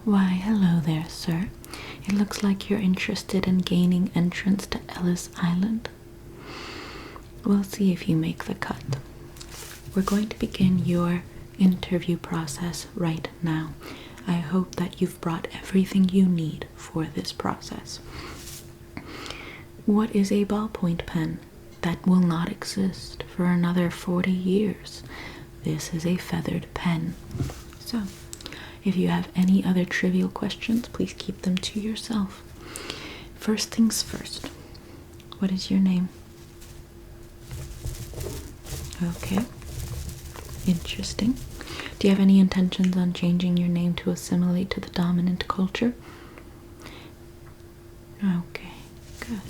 Why, hello there, sir. It looks like you're interested in gaining entrance to Ellis Island. We'll see if you make the cut. We're going to begin your interview process right now. I hope that you've brought everything you need for this process. What is a ballpoint pen? That will not exist for another 40 years. This is a feathered pen. So, if you have any other trivial questions, please keep them to yourself. First things first. What is your name? Okay. Interesting. Do you have any intentions on changing your name to assimilate to the dominant culture? Okay, good.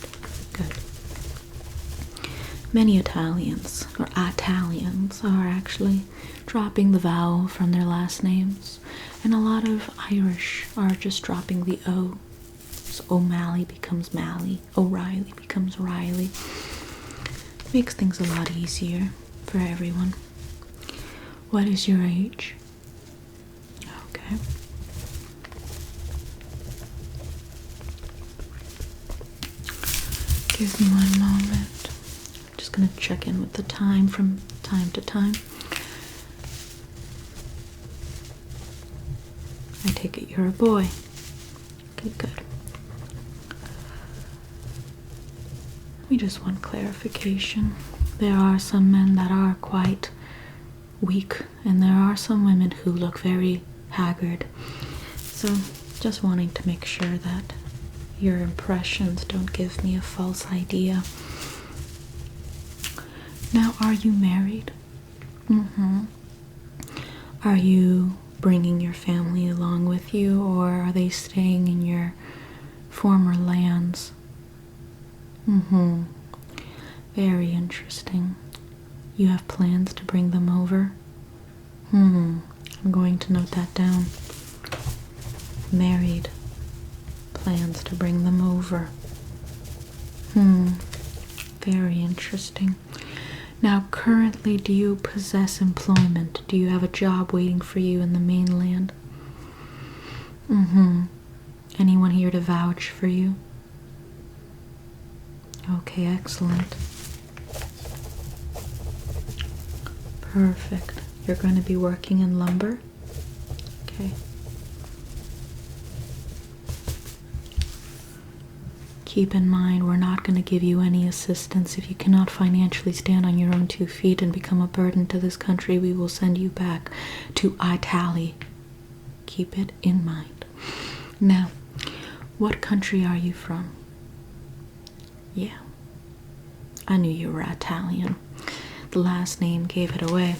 Many Italians are actually dropping the vowel from their last names, and a lot of Irish are just dropping the O. So O'Malley becomes Malley, O'Reilly becomes Riley. Makes things a lot easier for everyone. What is your age? Okay. Give me one moment. I'm just going to check in with the time from time to time. I take it you're a boy. Okay, good. We just want clarification. There are some men that are quite weak, and there are some women who look very haggard. So, just wanting to make sure that your impressions don't give me a false idea. Now, are you married? Are you bringing your family along with you, or are they staying in your former lands? Very interesting. You have plans to bring them over? I'm going to note that down. Married. Plans to bring them over. Very interesting. Now, currently, do you possess employment? Do you have a job waiting for you in the mainland? Anyone here to vouch for you? Okay, excellent. Perfect. You're going to be working in lumber? Okay. Keep in mind, we're not going to give you any assistance. If you cannot financially stand on your own 2 feet and become a burden to this country, we will send you back to Italy. Keep it in mind. Now, what country are you from? Yeah. I knew you were Italian. The last name gave it away,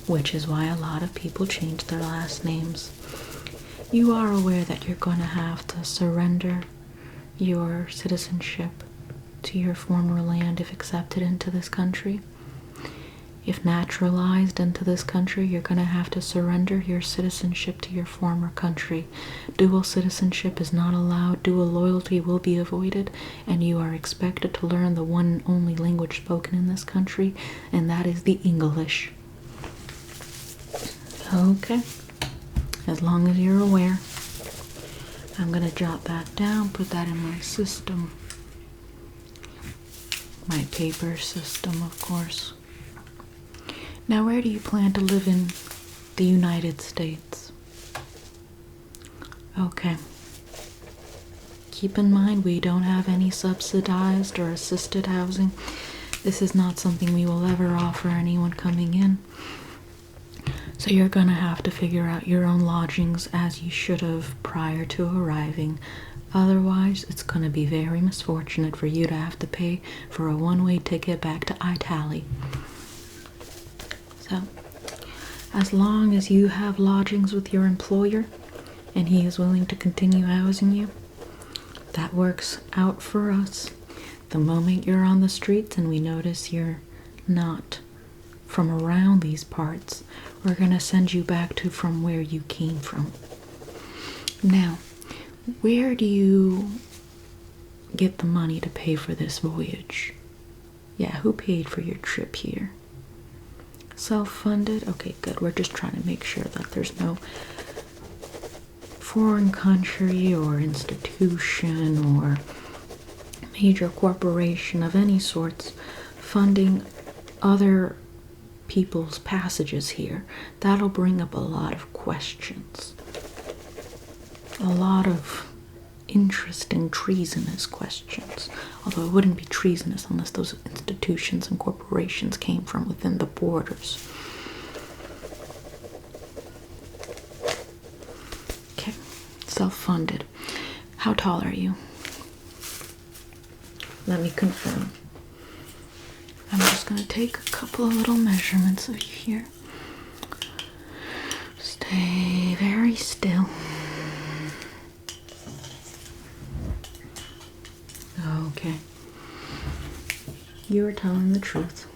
which is why a lot of people change their last names. You are aware that you're going to have to surrender your citizenship to your former land if accepted into this country. If naturalized into this country, you're going to have to surrender your citizenship to your former country. Dual citizenship is not allowed, dual loyalty will be avoided, and you are expected to learn the one and only language spoken in this country, and that is the English. Okay, as long as you're aware. I'm going to jot that down, put that in my system. My paper system, of course. Now, where do you plan to live in the United States? Okay. Keep in mind, we don't have any subsidized or assisted housing. This is not something we will ever offer anyone coming in. So you're going to have to figure out your own lodgings as you should have prior to arriving. Otherwise, it's going to be very misfortunate for you to have to pay for a one-way ticket back to Italy. So, as long as you have lodgings with your employer and he is willing to continue housing you, that works out for us. The moment you're on the streets and we notice you're not from around these parts, we're going to send you back to from where you came from. Now, where do you get the money to pay for this voyage? Yeah, who paid for your trip here? Self-funded? Okay, good. We're just trying to make sure that there's no foreign country or institution or major corporation of any sorts funding other people's passages here, that'll bring up a lot of questions. A lot of interesting treasonous questions. Although it wouldn't be treasonous unless those institutions and corporations came from within the borders. Okay, self-funded. How tall are you? Let me confirm. I'm just going to take a couple of little measurements of you here. Stay very still. Okay. You are telling the truth.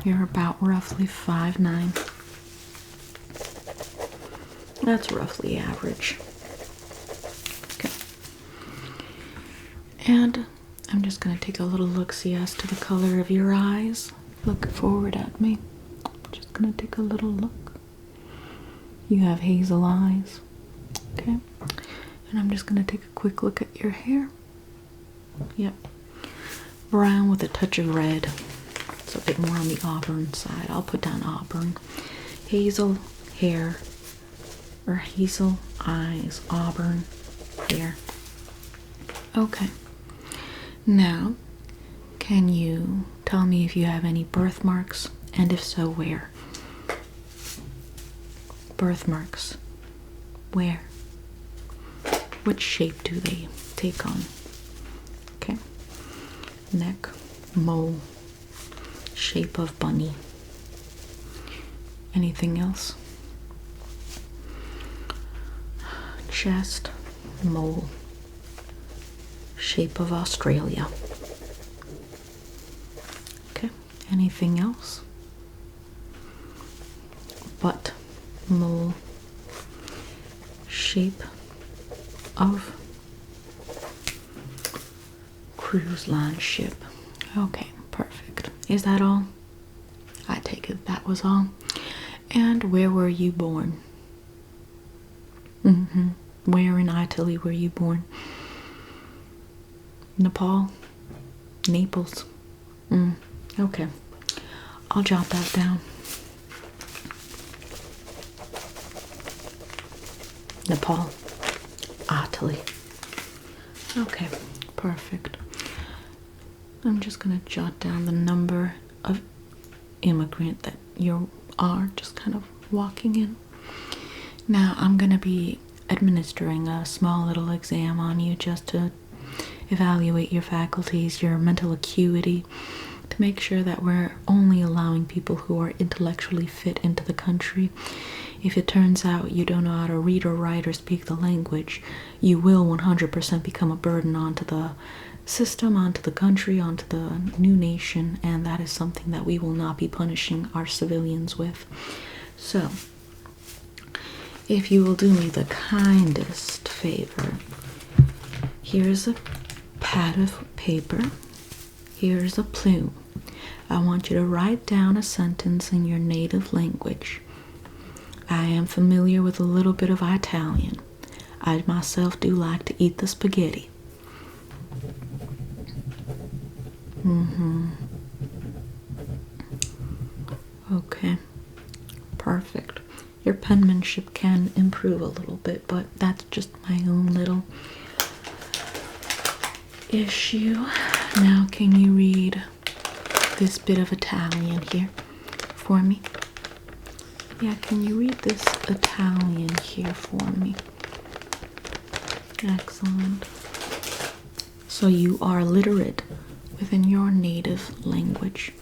You're about roughly 5'9". That's roughly average. Okay. And I'm just going to take a little look-see as to the color of your eyes. Look forward at me. I'm just going to take a little look. You have hazel eyes. Okay. And I'm just going to take a quick look at your hair. Yep. Brown with a touch of red. It's a bit more on the auburn side. I'll put down auburn. Hazel hair. Or hazel eyes. Auburn hair. Okay. Now, can you tell me if you have any birthmarks? And if so, where? Birthmarks. Where? What shape do they take on? Okay. Neck, mole, shape of bunny. Anything else? Chest, mole, shape of Australia. Okay. Anything else? Butt, mole, shape of cruise line ship. Okay, perfect. Is that all? I take it that was all. And where were you born? Where in Italy were you born? Nepal? Naples? Okay. I'll jot that down. Nepal. Italy. Okay, perfect. I'm just going to jot down the number of immigrant that you are just kind of walking in. Now I'm going to be administering a small little exam on you just to evaluate your faculties, your mental acuity, to make sure that we're only allowing people who are intellectually fit into the country. If it turns out you don't know how to read or write or speak the language, you will 100% become a burden onto the system, onto the country, onto the new nation, and that is something that we will not be punishing our civilians with. So, if you will do me the kindest favor, here's a pad of paper, here's a plume. I want you to write down a sentence in your native language. I am familiar with a little bit of Italian. I myself do like to eat the spaghetti. Okay, perfect. Your penmanship can improve a little bit, but that's just my own little issue. Now, can you read this bit of Italian here for me? Yeah, can you read this Italian here for me? Excellent. So you are literate within your native language.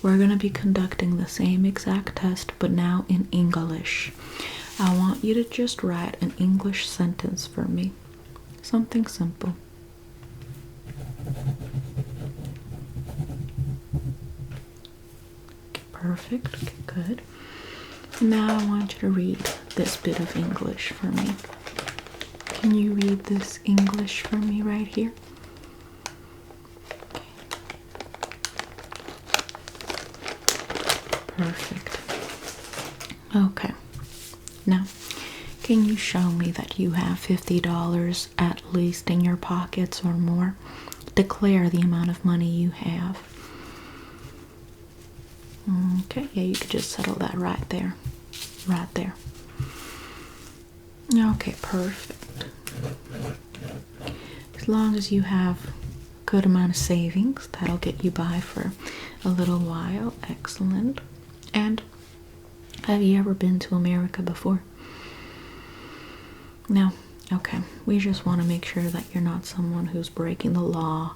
We're going to be conducting the same exact test, but now in English. I want you to just write an English sentence for me. Something simple. Okay, perfect. Okay, good. Now I want you to read this bit of English for me. Can you read this English for me right here? Okay. Perfect. Okay. Now, Can you show me that you have $50 at least in your pockets or more? Declare the amount of money you have. Okay, yeah, you could just settle that right there. Right there. Okay, perfect. As long as you have a good amount of savings, that'll get you by for a little while. Excellent. And have you ever been to America before? No. Okay. We just want to make sure that you're not someone who's breaking the law,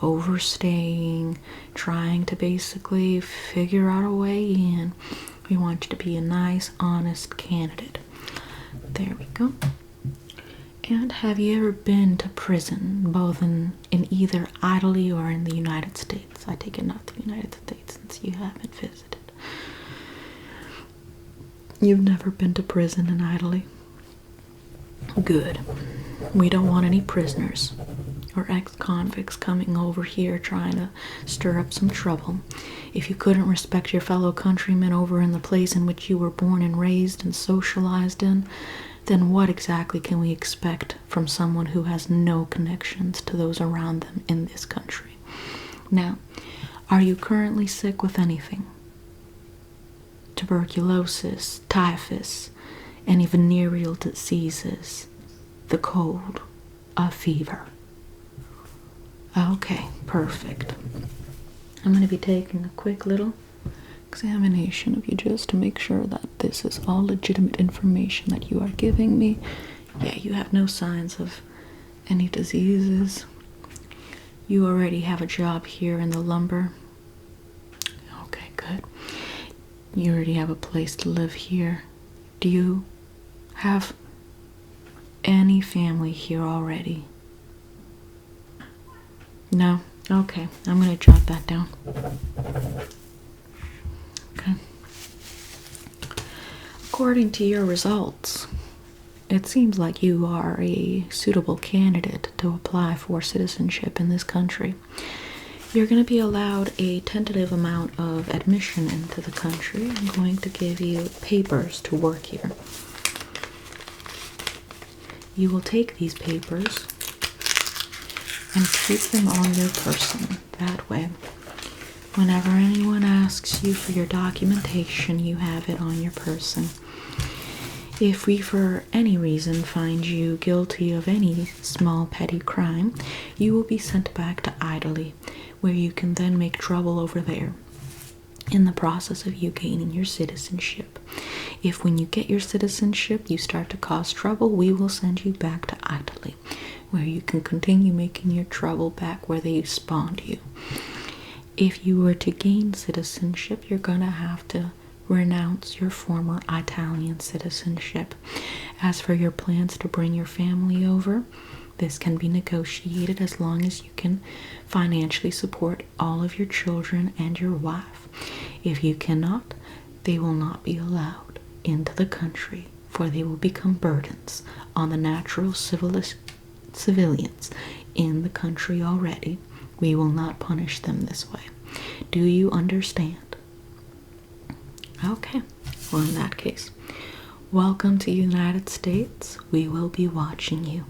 overstaying, trying to basically figure out a way in. We want you to be a nice, honest candidate. There we go. And have you ever been to prison, both in either Italy or in the United States? I take it not the United States, since you haven't visited. You've never been to prison in Italy? Good. We don't want any prisoners or ex-convicts coming over here trying to stir up some trouble. If you couldn't respect your fellow countrymen over in the place in which you were born and raised and socialized in, then what exactly can we expect from someone who has no connections to those around them in this country? Now, are you currently sick with anything? Tuberculosis, typhus, any venereal diseases, the cold, a fever? Okay, perfect. I'm going to be taking a quick little examination of you just to make sure that this is all legitimate information that you are giving me. Yeah, you have no signs of any diseases. You already have a job here in the lumber. Okay, good. You already have a place to live here. Do you have any family here already? No? Okay, I'm going to jot that down. Okay. According to your results, it seems like you are a suitable candidate to apply for citizenship in this country. You're going to be allowed a tentative amount of admission into the country. I'm going to give you papers to work here. You will take these papers and keep them on your person. That way, whenever anyone asks you for your documentation, you have it on your person. If we for any reason find you guilty of any small petty crime, you will be sent back to Italy, where you can then make trouble over there in the process of you gaining your citizenship. If when you get your citizenship you start to cause trouble, we will send you back to Italy, where you can continue making your trouble back where they spawned you. If you were to gain citizenship, you're gonna have to renounce your former Italian citizenship. As for your plans to bring your family over, this can be negotiated as long as you can financially support all of your children and your wife. If you cannot, they will not be allowed into the country, for they will become burdens on the natural civilians in the country already. We will not punish them this way. Do you understand? Okay, well in that case, welcome to the United States. We will be watching you.